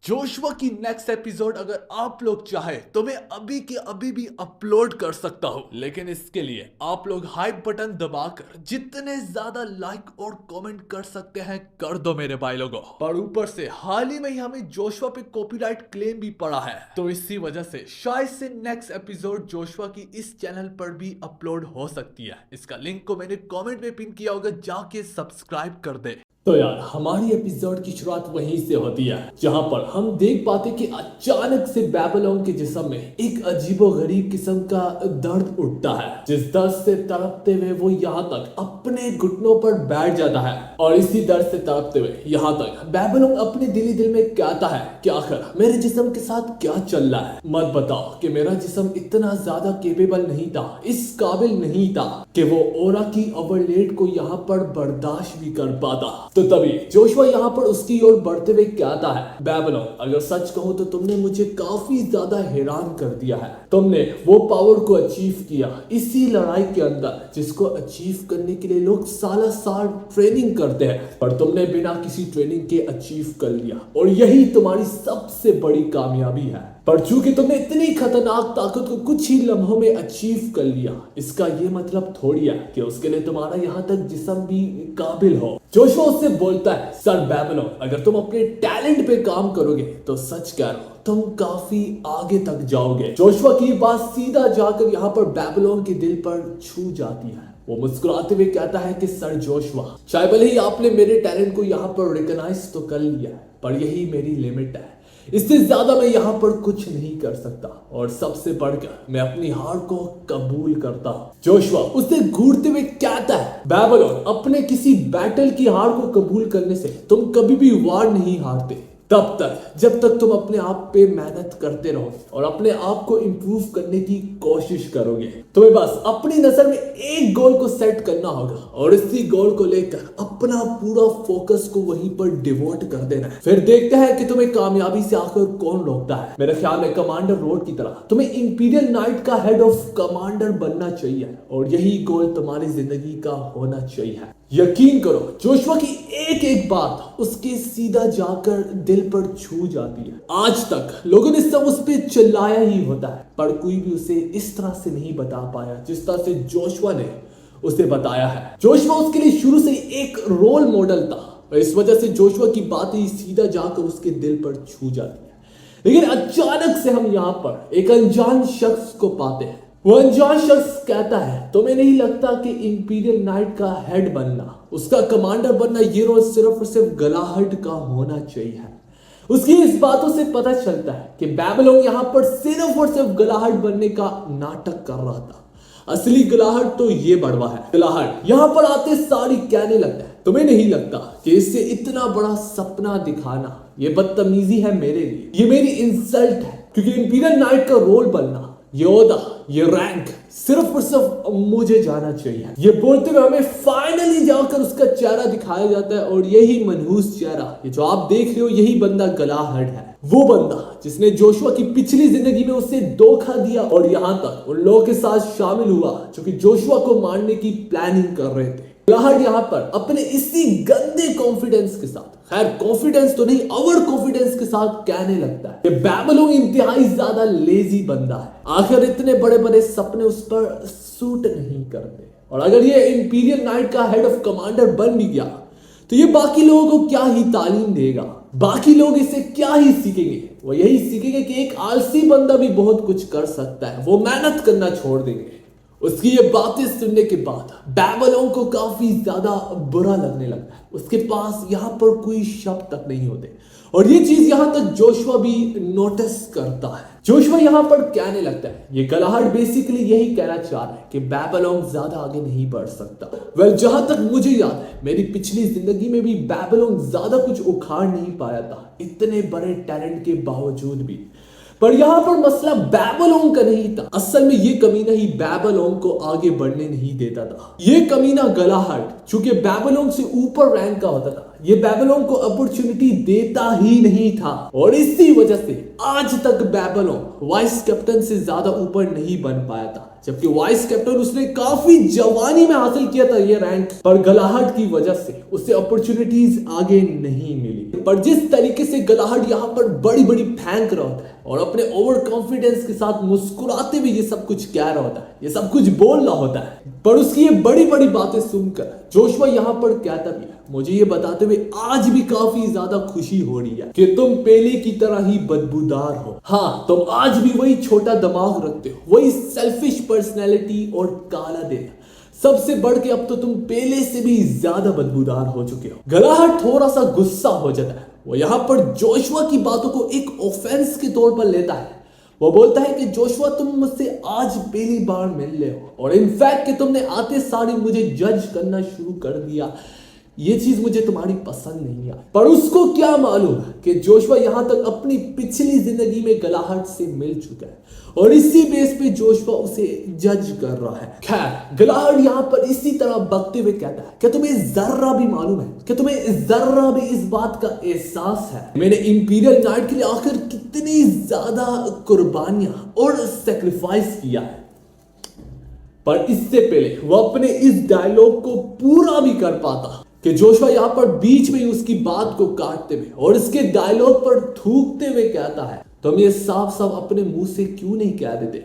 Joshua की next episode अगर आप लोग चाहे तो मैं अभी के अभी भी अपलोड कर सकता हूँ, लेकिन इसके लिए आप लोग हाइप बटन दबाकर जितने ज्यादा लाइक और कमेंट कर सकते हैं कर दो मेरे भाई लोगों। पर ऊपर से हाल ही में ही हमें जोशुआ पे कॉपीराइट क्लेम भी पड़ा है, तो इसी वजह से शायद से नेक्स्ट एपिसोड जोशुआ की इस चैनल पर भी अपलोड हो सकती है। इसका लिंक को मैंने कॉमेंट में पिन किया होगा, जाके सब्सक्राइब कर दे। तो यार हमारी एपिसोड की शुरुआत वहीं से होती है जहां पर हम देख पाते कि अचानक से बेबीलोन के जिस्म में एक अजीबोगरीब किस्म का दर्द उठता है, जिस दर्द से तड़पते हुए वो यहाँ तक अपने घुटनों पर बैठ जाता है। और इसी दर्द से तड़पते हुए यहाँ तक बेबीलोन अपने दिल में कहता है कि आखिर मेरे जिस्म के साथ क्या चल रहा है। मत बताओ कि मेरा जिस्म इतना ज्यादा केपेबल नहीं था, इस काबिल नहीं था कि वो ओरा की ओवरलेड को यहाँ पर बर्दाश्त भी कर पाता। तो तभी जोशुआ यहाँ पर उसकी ओर बढ़ते हुए कहता है, बेबीलोन अगर सच कहूं तो तुमने मुझे काफी ज्यादा हैरान कर दिया है। तुमने वो पावर को अचीव किया इसी लड़ाई के अंदर जिसको अचीव करने के लिए लोग साल ट्रेनिंग करते हैं, पर तुमने बिना किसी ट्रेनिंग के अचीव कर लिया और यही तुम्हारी सबसे बड़ी कामयाबी है। पर चूंकि तुमने इतनी खतरनाक ताकत को कुछ ही लम्हों में अचीव कर लिया, इसका ये मतलब थोड़ी है कि उसके लिए तुम्हारा यहाँ तक जिस्म भी काबिल हो। जोशुआ उससे बोलता है, सर बेबीलोन अगर तुम अपने टैलेंट पे काम करोगे तो सच कह रहा हूं तुम काफी आगे तक जाओगे। जोशुआ की बात सीधा जाकर यहाँ पर बेबीलोन के दिल पर छू जाती है। वो मुस्कुराते हुए कहता है कि सर जोशुआ, शायद भले ही आपने मेरे टैलेंट को यहाँ पर रिकॉग्नाइज तो कर लिया है, पर यही मेरी लिमिट है। इससे ज्यादा मैं यहाँ पर कुछ नहीं कर सकता और सबसे बढ़कर मैं अपनी हार को कबूल करता हूँ। जोशुआ उससे घूरते हुए कहता है, बेबीलोन अपने किसी बैटल की हार को कबूल करने से तुम कभी भी वार नहीं हारते, तब तक जब तक तुम अपने आप पे मेहनत करते रहो और अपने आप को इंप्रूव करने की कोशिश करोगे। तुम्हें बस अपनी नजर में एक गोल को सेट करना होगा और इसी गोल को लेकर अपना पूरा फोकस को वहीं पर डिवोट कर देना है। फिर देखते हैं कि तुम्हें कामयाबी से आकर कौन रोकता है। मेरे ख्याल में कमांडर रोड की तरह तुम्हें इंपीरियल नाइट का हेड ऑफ कमांडर बनना चाहिए और यही गोल तुम्हारी जिंदगी का होना चाहिए। यकीन करो जोशुआ की एक एक बात उसके सीधा जाकर दिल पर छू जाती है। आज तक लोगों ने सब उस पर चिल्लाया ही होता है, पर कोई भी उसे इस तरह से नहीं बता पाया जिस तरह से जोशुआ ने उसे बताया है। जोशुआ उसके लिए शुरू से एक रोल मॉडल था और इस वजह से जोशुआ की बातें सीधा जाकर उसके दिल पर छू जाती है। लेकिन अचानक से हम यहाँ पर एक अनजान शख्स को पाते हैं। वो अनजान शख्स कहता है, तुम्हें नहीं लगता कि इंपीरियल नाइट का हेड बनना, उसका कमांडर बनना, ये रोल सिर्फ और सिर्फ गलाहट का होना चाहिए। उसकी इस बातों से पता चलता है कि बेबीलोन यहाँ पर सिर्फ और सिर्फ गलाहट बनने का नाटक कर रहा था। असली गलाहट तो ये बड़वा है। गलाहट यहाँ पर आते सारी कहने लगता है, तुम्हें नहीं लगता कि इससे इतना बड़ा सपना दिखाना ये बदतमीजी है मेरे लिए, ये मेरी इंसल्ट है, क्योंकि इंपीरियल नाइट का रोल बनना, ये ओहदा, ये रैंक सिर्फ और सिर्फ मुझे जाना चाहिए। ये बोलते हुए हमें फाइनली जाकर उसका चेहरा दिखाया जाता है और यही मनहूस चेहरा, ये जो आप देख रहे हो, यही बंदा गलाहट है। वो बंदा जिसने जोशुआ की पिछली जिंदगी में उसे धोखा दिया और यहाँ तक उन लोगों के साथ शामिल हुआ जो कि जोशुआ को मारने की प्लानिंग कर रहे थे। गलाहट यहाँ पर अपने इसी गंदे कॉन्फिडेंस के साथ, खैर कॉन्फिडेंस तो नहीं, ओवर कॉन्फिडेंस के साथ कहने लगता है कि बेबीलोन इंतहाई ज्यादा लेजी बंदा है, आखिर इतने बड़े बड़े सपने उस पर सूट नहीं करते, और अगर ये इंपीरियल नाइट का हेड ऑफ कमांडर बन भी गया तो ये बाकी लोगों को क्या ही तालीम देगा, बाकी लोग इससे क्या ही सीखेंगे। वो यही सीखेंगे कि एक आलसी बंदा भी बहुत कुछ कर सकता है, वो मेहनत करना छोड़ देंगे। उसकी ये बातें सुनने के बाद बेबीलोन को काफी ज्यादा बुरा लगने लगता है। उसके पास यहाँ पर कोई शब्द तक नहीं होते और ये चीज यहाँ तक जोशुआ भी नोटिस करता है। जोशुआ यहाँ पर कहने लगता है, ये गलाहट बेसिकली यही कहना चाह रहा है कि बेबीलोन ज्यादा आगे नहीं बढ़ सकता। वेल जहां तक मुझे याद है, मेरी पिछली जिंदगी में भी बेबीलोन ज्यादा कुछ उखाड़ नहीं पाया था, इतने बड़े टैलेंट के बावजूद भी। पर यहाँ पर मसला बेबीलोन का नहीं था, असल में ये कमीना ही बेबीलोन को आगे बढ़ने नहीं देता था। ये कमीना गलाहट, चूंकि बेबीलोन से ऊपर रैंक का होता था, ये बेबीलोन को अपॉर्चुनिटी देता ही नहीं था और इसी वजह से आज तक बेबीलोन वाइस कैप्टन से ज्यादा ऊपर नहीं बन पाया था, जबकि वाइस कैप्टन उसने काफी जवानी में हासिल किया था ये रैंक, पर गलाहट की वजह से उसे अपॉर्चुनिटीज आगे नहीं मिली। पर जिस तरीके से गलाहट यहाँ पर बड़ी बड़ी फेंक रहा होता है और अपने ओवर कॉन्फिडेंस के साथ मुस्कुराते हुए ये सब कुछ कह रहा होता है, ये सब कुछ बोल रहा होता है, पर उसकी ये बड़ी बड़ी बातें सुनकर जोशुआ यहाँ पर कहता भी है, मुझे ये बताते हुए आज भी काफी ज्यादा खुशी हो रही है कि तुम पहले की तरह ही बदबूदार हो। हाँ, तुम आज भी वही छोटा दिमाग रखते हो, वही सेल्फिश पर्सनैलिटी और काला दिल। सबसे बढ़ के अब तो तुम पहले से भी ज्यादा बदबूदार हो चुके हो। गलाहट थोड़ा सा गुस्सा हो जाता है। वो यहाँ पर जोशुआ की बातों को एक ऑफेंस के तौर पर लेता है। वो बोलता है कि जोशुआ, तुम मुझसे आज पहली बार मिल रहे हो और इनफैक्ट कि तुमने आते सारी मुझे जज करना शुरू कर दिया, ये चीज मुझे तुम्हारी पसंद नहीं आई। पर उसको क्या मालूम कि जोशुआ यहां तक अपनी पिछली जिंदगी में गलाहट से मिल चुका है और इसी बेस पे जोशुआ उसे जज कर रहा है। खैर, गलाहट यहां पर इसी तरह बकते हुए कहता है कि तुम्हें जर्रा भी मालूम है, कि तुम्हें जर्रा भी इस बात का एहसास है मैंने इंपीरियल नाइट के लिए आखिर कितनी ज्यादा कुर्बानियां और सेक्रीफाइस किया है। पर इससे पहले वो अपने इस डायलॉग को पूरा भी कर पाता कि जोशुआ यहाँ पर बीच में ही उसकी बात को काटते हुए और इसके डायलॉग पर थूकते हुए कहता है, तुम ये साफ साफ अपने मुंह से क्यों नहीं कह देते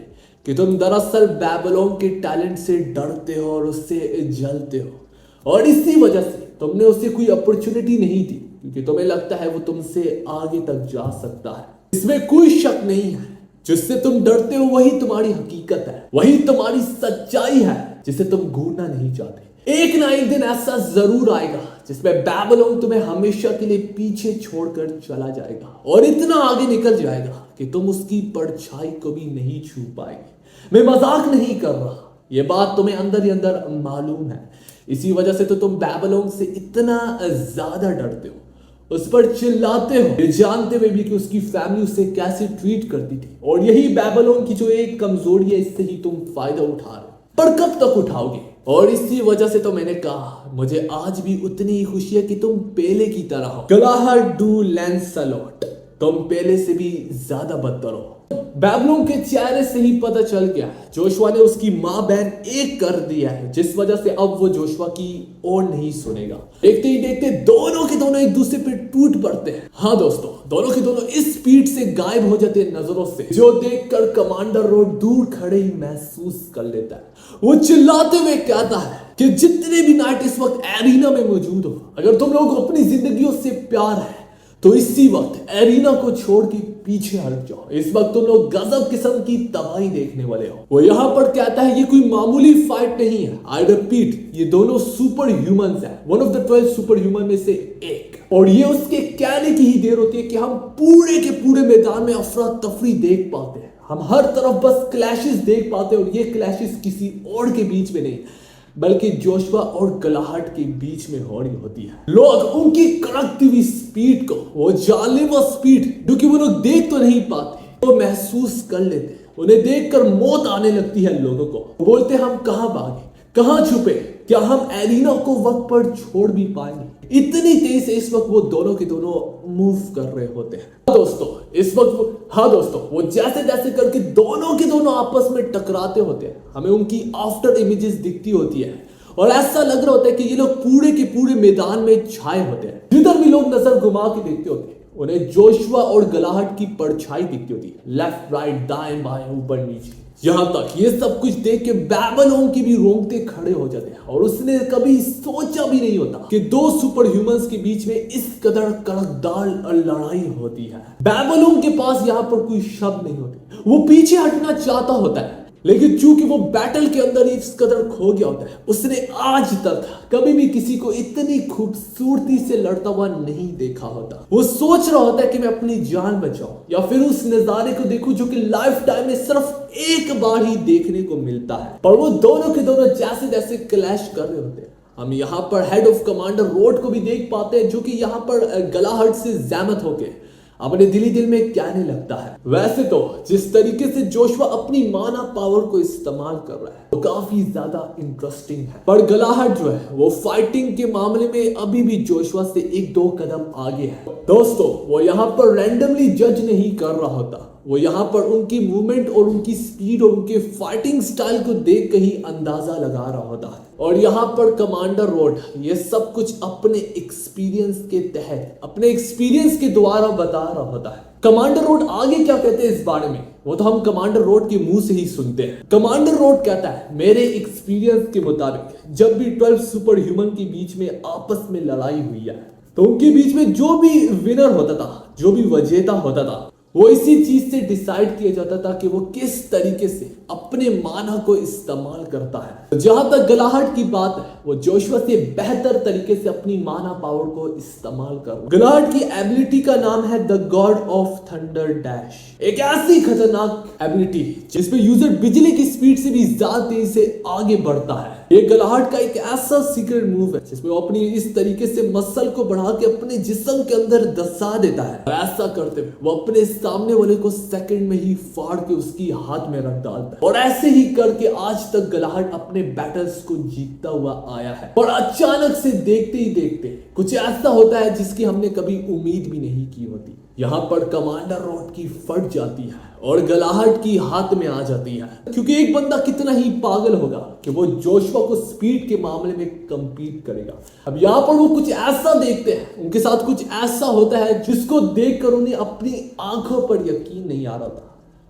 कि तुम दरअसल बेबीलोन के टैलेंट से डरते हो और उससे जलते हो और इसी वजह से तुमने उसे कोई अपॉर्चुनिटी नहीं दी क्योंकि तुम्हें लगता है वो तुमसे आगे तक जा सकता है। इसमें कोई शक नहीं है, जिससे तुम डरते हो वही तुम्हारी हकीकत है, वही तुम्हारी सच्चाई है जिसे तुम घूरना नहीं चाहते। एक ना एक दिन ऐसा जरूर आएगा जिसमें बेबीलोन तुम्हें हमेशा के लिए पीछे छोड़कर चला जाएगा और इतना आगे निकल जाएगा कि तुम उसकी परछाई को भी नहीं छू पाएंगे। मैं मजाक नहीं कर रहा, ये बात तुम्हें अंदर ही अंदर मालूम है। इसी वजह से तो तुम बेबीलोन से इतना ज्यादा डरते हो, उस पर चिल्लाते हो, ये जानते हुए भी कि उसकी फैमिली उसे कैसे ट्रीट करती थी और यही बेबीलोन की जो एक कमजोरी है, इससे ही तुम फायदा उठा रहे हो। पर कब तक उठाओगे? और इसी वजह से तो मैंने कहा मुझे आज भी उतनी ही खुशी है कि तुम पहले की तरह हो। गलाहट डू लैंसलॉट, तुम पहले से भी ज्यादा बदतर हो। बेबीलोन के चेहरे से ही पता चल गया जोशुआ ने उसकी माँ बहन एक कर दिया है, जिस वजह से अब वो जोशुआ की और नहीं सुनेगा। देखते ही देखते दोनों के दोनों एक दूसरे पे टूट पड़ते हैं। हाँ दोस्तों, दोनों के दोनों इस स्पीड से गायब हो जाते हैं नजरों से, जो देखकर कमांडर रोड दूर खड़े ही महसूस कर लेता है। वो चिल्लाते हुए कहता है कि जितने भी नाइट इस वक्त एरिना में मौजूद हो, अगर तुम लोग अपनी जिंदगियों से प्यार है तो इसी वक्त एरिना को छोड़ के पीछे हट जाओ। इस वक्त तुम लोग गजब किस्म की तबाही देखने वाले हो। वो यहाँ पर कहता है ये कोई मामूली फाइट नहीं है। आई रिपीट, ये दोनों सुपर ह्यूमंस हैं, one of the 12 super human में से एक। और ये उसके कहने की ही देर होती है कि हम पूरे के पूरे मैदान में अफरा तफरी देख पाते हैं। हम हर तरफ बस क्लैशेस देख पाते हैं और ये क्लैशेस किसी और के बीच में नहीं बल्कि जोशुआ और गलाहट के बीच में हो रही होती है। लोग उनकी कड़कती हुई स्पीड को, वो जानलेवा स्पीड जो कि वो लोग देख तो नहीं पाते, वो महसूस कर लेते हैं। उन्हें देखकर मौत आने लगती है लोगों को। वो बोलते हम कहां भागे, कहां छुपे, क्या हम एरिना को वक्त पर छोड़ भी पाएंगे? इतनी तेज से इस वक्त वो दोनों के दोनों मूव कर रहे होते हैं। हाँ दोस्तों, वो जैसे जैसे करके दोनों के दोनों आपस में टकराते होते हैं, हमें उनकी आफ्टर इमेजेस दिखती होती है और ऐसा लग रहा होता है कि ये लोग पूरे के पूरे मैदान में छाए होते हैं। जिधर भी लोग नजर घुमा के देखते होते हैं उन्हें जोशुआ और गलाहट की परछाई दिखती होती है, लेफ्ट राइट दाएं बाएं ऊपर नीचे। यहां तक ये सब कुछ देख के बेबीलोन की भी रोंगटे खड़े हो जाते हैं और उसने कभी सोचा भी नहीं होता कि दो सुपर ह्यूमंस के बीच में इस कदर कड़कदार लड़ाई होती है। बेबीलोन के पास यहाँ पर कोई शब्द नहीं होते, वो पीछे हटना चाहता होता है, लेकिन चूंकि वो बैटल के अंदर ही इस कदर खो गया होता है, उसने आज तक कभी भी किसी को इतनी खूबसूरती से लड़ता हुआ नहीं देखा होता। वो सोच रहा होता है कि मैं अपनी जान बचाऊं या फिर उस नजारे को देखूं जो कि लाइफ टाइम में सिर्फ एक बार ही देखने को मिलता है। पर वो दोनों के दोनों जैसे जैसे क्लैश कर रहे होते हैं। हम यहाँ पर हेड ऑफ कमांडर रोड को भी देख पाते हैं, जो कि यहाँ पर गलाहट से जहमत होके अपने दिल में कहने लगता है। वैसे तो जिस तरीके से जोशुआ अपनी माना पावर को इस्तेमाल कर रहा है वो काफी ज्यादा इंटरेस्टिंग है। पर गलाहट जो है वो फाइटिंग के मामले में अभी भी जोशुआ से 1-2 कदम आगे है। दोस्तों वो यहाँ पर रैंडमली जज नहीं कर रहा होता, वो यहाँ पर उनकी मूवमेंट और उनकी स्पीड और उनके फाइटिंग स्टाइल को देख कर ही अंदाजा लगा रहा होता है। और यहाँ पर कमांडर रोड ये सब कुछ अपने एक्सपीरियंस के तहत, अपने एक्सपीरियंस के द्वारा बता रहा होता है। कमांडर रोड आगे क्या कहते हैं इस बारे में वो तो हम कमांडर रोड के मुंह से ही सुनते हैं। कमांडर रोड कहता है, मेरे एक्सपीरियंस के मुताबिक जब भी 12 सुपर ह्यूमन के बीच में आपस में लड़ाई हुई है तो उनके बीच में जो भी विनर होता था, जो भी विजेता होता था, वो इसी चीज से डिसाइड किया जाता था कि वो किस तरीके से अपने माना को इस्तेमाल करता है। जहां तक गलाहट की बात है, वो जोशुआ से बेहतर तरीके से अपनी माना पावर को इस्तेमाल कर। गलाहट की एबिलिटी का नाम है the God of thunder dash, एक ऐसी खतरनाक एबिलिटी जिसमें यूजर बिजली की स्पीड से भी ज्यादा तेजी से आगे बढ़ता है। ये गलाहट का एक ऐसा सीक्रेट मूव है जिसमें वो अपनी इस तरीके से मसल को बढ़ा के अपने जिस्म के अंदर दसा देता है। ऐसा करते हुए वो अपने सामने वाले को सेकंड में ही फाड़ के उसकी हाथ में रख डालता है। और ऐसे ही करके आज तक गलाहट अपने बैटल्स को जीतता हुआ आया है। और अचानक से देखते ही देखते कुछ ऐसा होता है जिसकी हमने कभी उम्मीद भी नहीं की होती। यहाँ पर कमांडर रोड की फट जाती है और गलाहट की हाथ में आ जाती है, क्योंकि एक बंदा कितना ही पागल होगा कि वो जोशुआ को स्पीड के मामले में कंपीट करेगा। अब यहाँ पर वो कुछ ऐसा देखते हैं, उनके साथ कुछ ऐसा होता है जिसको देखकर उन्हें अपनी आंखों पर यकीन नहीं आ रहा था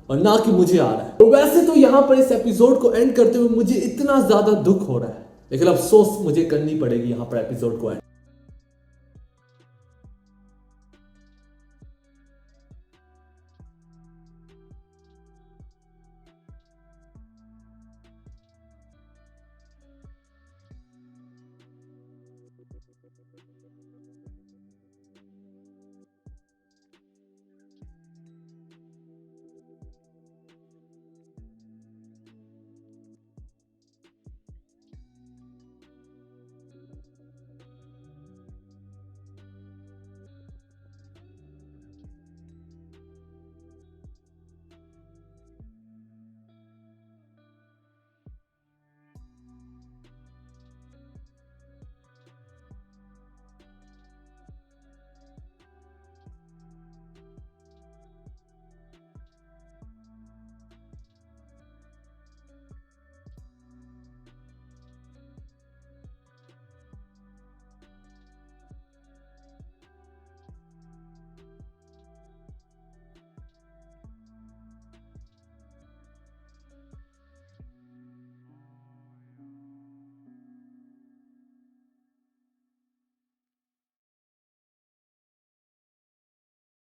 और ना कि मुझे आ रहा है। तो वैसे तो यहाँ पर इस एपिसोड को एंड करते हुए मुझे इतना ज्यादा दुख हो रहा है, लेकिन अफसोस मुझे करनी पड़ेगी यहाँ पर एपिसोड को एंड।